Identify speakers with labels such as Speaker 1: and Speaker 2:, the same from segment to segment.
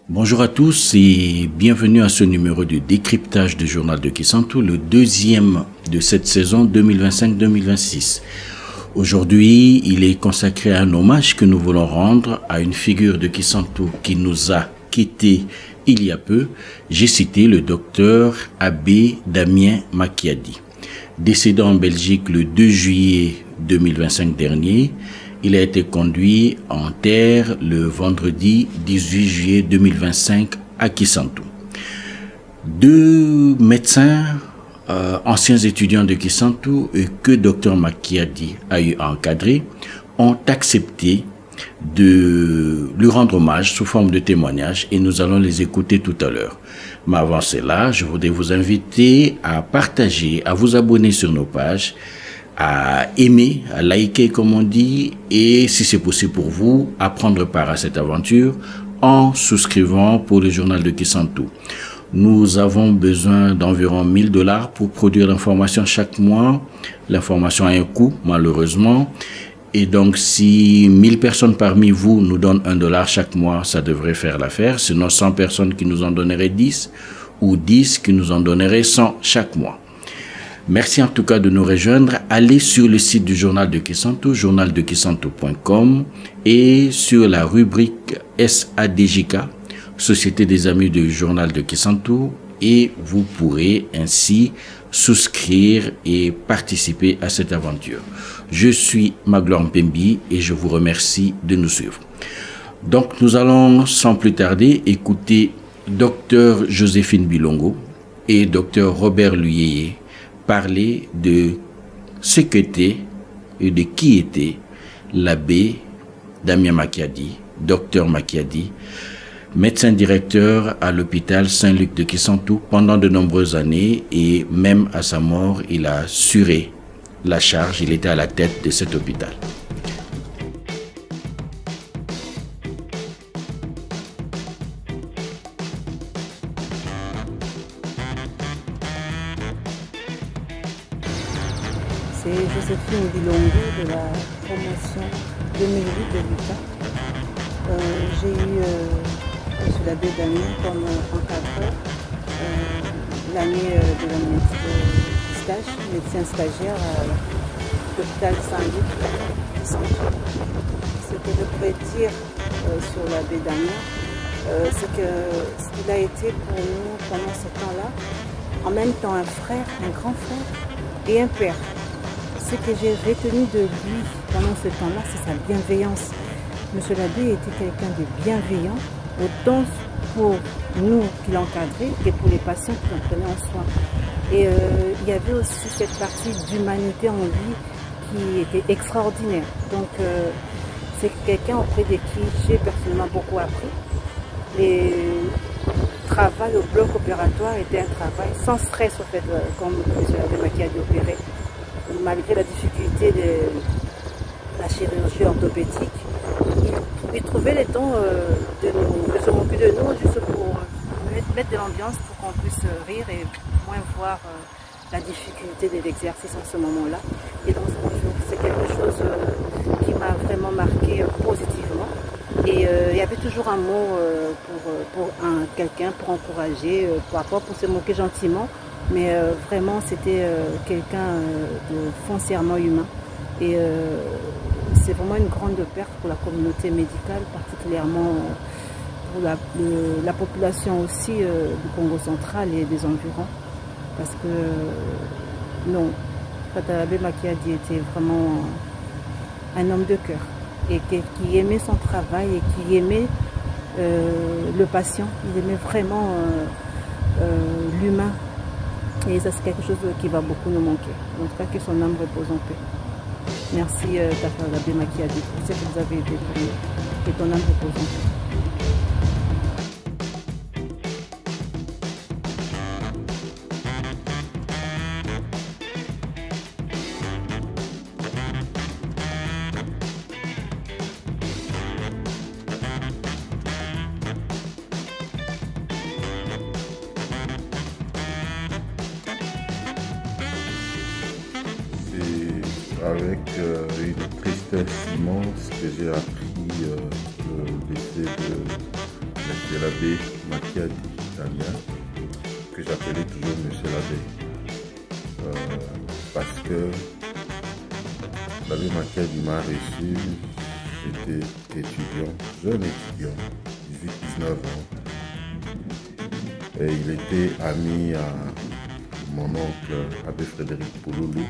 Speaker 1: Bonjour à tous et bienvenue à ce numéro de décryptage du journal de Kisantu, le deuxième de cette saison 2025-2026. Aujourd'hui, il est consacré à un hommage que nous voulons rendre à une figure de Kisantu qui nous a quittés il y a peu. J'ai cité le docteur Abbé Damien Makiadi. Décédé en Belgique le 2 juillet 2025 dernier, il a été conduit en terre le vendredi 18 juillet 2025 à Kisantu. Deux médecins, anciens étudiants de Kisantu et que Dr Makiadi a eu à encadrer, ont accepté de lui rendre hommage sous forme de témoignage et nous allons les écouter tout à l'heure. Mais avant cela, je voudrais vous inviter à partager, à vous abonner sur nos pages, à aimer, à liker comme on dit, et si c'est possible pour vous, à prendre part à cette aventure en souscrivant pour le journal de Kisantu. Nous avons besoin d'environ 1 000 $ pour produire l'information chaque mois. L'information a un coût, malheureusement. Et donc, si 1000 personnes parmi vous nous donnent $1 chaque mois, ça devrait faire l'affaire. Sinon, 100 personnes qui nous en donneraient 10 ou 10 qui nous en donneraient 100 chaque mois. Merci en tout cas de nous rejoindre. Allez sur le site du journal de Kisantu, journaldekisantu.com, et sur la rubrique SADJK, Société des Amis du journal de Kisantu, et vous pourrez ainsi souscrire et participer à cette aventure. Je suis Magloire Mpembi et je vous remercie de nous suivre. Donc nous allons sans plus tarder écouter Dr Joséphine Bilongo et Dr Robert Luyeye parler de ce qu'était et de qui était l'abbé Damien Makiadi, docteur Makiadi, médecin directeur à l'hôpital Saint-Luc de Kisantu pendant de nombreuses années, et même à sa mort, il a assuré la charge, il était à la tête de cet hôpital.
Speaker 2: C'est Joséphine Bilongo de la promotion 2008 de l'UQA. J'ai eu M. l'abbé Damien comme encadreur l'année de la stage, médecin stagiaire à l'hôpital Saint-Luc. Ce que je pourrais dire sur l'abbé Damien, c'est que ce qu'il a été pour nous pendant ce temps-là, en même temps un frère, un grand frère et un père. Ce que j'ai retenu de lui pendant ce temps-là, c'est sa bienveillance. Monsieur l'abbé était quelqu'un de bienveillant, autant pour nous qui l'encadraient que pour les patients qui l'en prenaient en soin. Et il y avait aussi cette partie d'humanité en lui qui était extraordinaire. Donc c'est quelqu'un auprès de qui j'ai personnellement beaucoup appris. Le travail au bloc opératoire était un travail sans stress, en fait, comme monsieur l'abbé Makiadi opérait. Malgré la difficulté de la chirurgie orthopédique, il trouvait le temps de se moquer de nous, juste pour mettre de l'ambiance pour qu'on puisse rire et moins voir la difficulté de l'exercice en ce moment-là. Et donc c'est quelque chose qui m'a vraiment marqué positivement. Et il y avait toujours un mot pour quelqu'un, pour encourager, parfois pour se moquer gentiment. Mais vraiment, c'était quelqu'un de foncièrement humain. Et c'est vraiment une grande perte pour la communauté médicale, particulièrement pour la population aussi du Congo central et des environs. Parce que, non, l'abbé Makiadi était vraiment un homme de cœur. Et qui aimait son travail et qui aimait le patient. Il aimait vraiment l'humain. Et ça, c'est quelque chose qui va beaucoup nous manquer. En tout cas, que son âme repose en paix. Merci, l'abbé Makiadi, pour ce que vous avez été pour nous. Que ton âme repose en paix.
Speaker 3: Avec une tristesse immense que j'ai appris le décès de de l'abbé Makiadi Damien, que j'appelais toujours Monsieur l'abbé. Parce que l'abbé Makiadi m'a reçu, j'étais étudiant, jeune étudiant, 18-19 ans. Et il était ami à mon oncle, l'abbé Frédéric Pouloulou.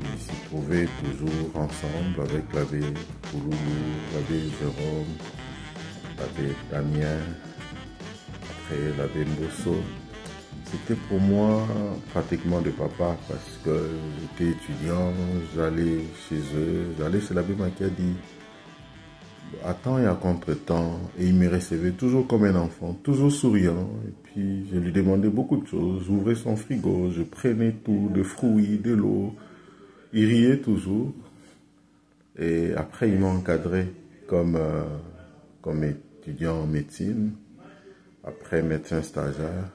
Speaker 3: Ils s'y trouvaient toujours ensemble avec l'abbé Pouloulou, l'abbé Jérôme, l'abbé Damien, après l'abbé Mbosso. C'était pour moi pratiquement des papas parce que j'étais étudiant, j'allais chez eux, j'allais chez l'abbé Makiadi à temps et à contre-temps, et il me recevait toujours comme un enfant, toujours souriant. Et puis je lui demandais beaucoup de choses, j'ouvrais son frigo, je prenais tout, des fruits, de l'eau. Il riait toujours. Et après il m'a encadré comme étudiant en médecine, après médecin stagiaire.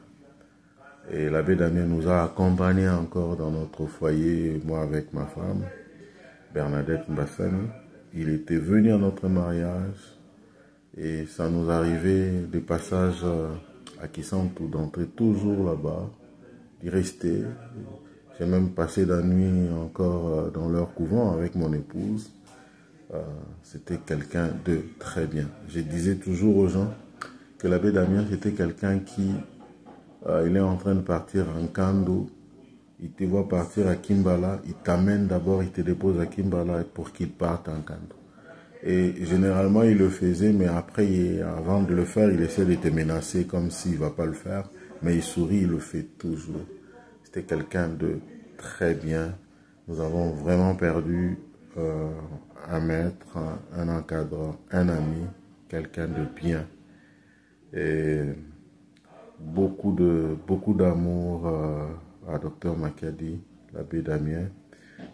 Speaker 3: Et l'abbé Damien nous a accompagnés encore dans notre foyer, moi avec ma femme, Bernadette Mbassani. Il était venu à notre mariage et ça nous arrivait des passages à Kisantou d'entrer toujours là-bas, d'y rester. J'ai même passé la nuit encore dans leur couvent avec mon épouse. C'était quelqu'un de très bien. Je disais toujours aux gens que l'abbé Damien c'était quelqu'un qui il est en train de partir en Kando, il te voit partir à Kimbala, il t'amène d'abord, il te dépose à Kimbala pour qu'il parte en Kando. Et généralement il le faisait, mais après, avant de le faire, il essaie de te menacer comme s'il ne va pas le faire, mais il sourit, il le fait toujours. C'était quelqu'un de très bien. Nous avons vraiment perdu un maître, un encadrant, un ami, quelqu'un de bien. Et beaucoup d'amour à Dr Makiadi, l'abbé Damien.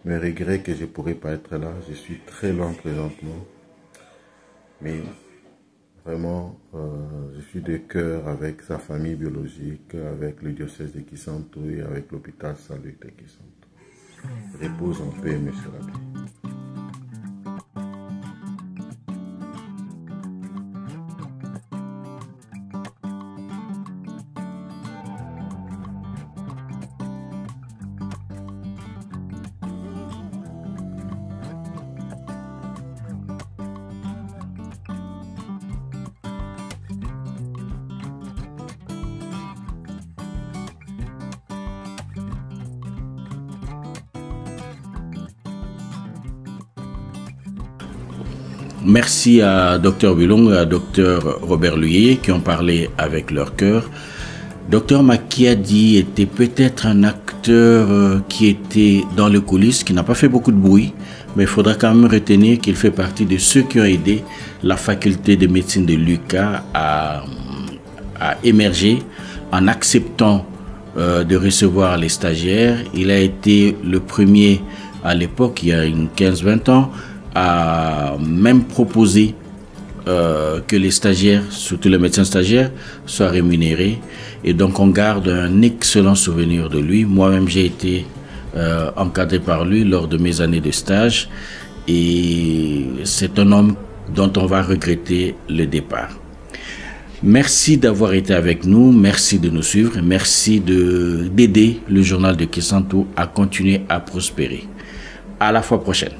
Speaker 3: Mais regret que je ne pourrais pas être là. Je suis très loin présentement. Mais vraiment, je suis de cœur avec sa famille biologique, avec le diocèse de Kisantou et avec l'hôpital Salut de Kisantou. Repose en paix, monsieur l'abbé.
Speaker 1: Merci à Dr Bilong et à Dr Robert Luyeye qui ont parlé avec leur cœur. Dr Makiadi était peut-être un acteur qui était dans les coulisses, qui n'a pas fait beaucoup de bruit, mais il faudra quand même retenir qu'il fait partie de ceux qui ont aidé la faculté de médecine de l'UQA à émerger en acceptant de recevoir les stagiaires. Il a été le premier à l'époque, il y a une 15-20 ans, à même proposer que les stagiaires, surtout les médecins stagiaires, soient rémunérés. Et donc on garde un excellent souvenir de lui. Moi-même j'ai été encadré par lui lors de mes années de stage. Et c'est un homme dont on va regretter le départ. Merci d'avoir été avec nous, merci de nous suivre, merci d'aider le journal de Kisantou à continuer à prospérer. À la fois prochaine.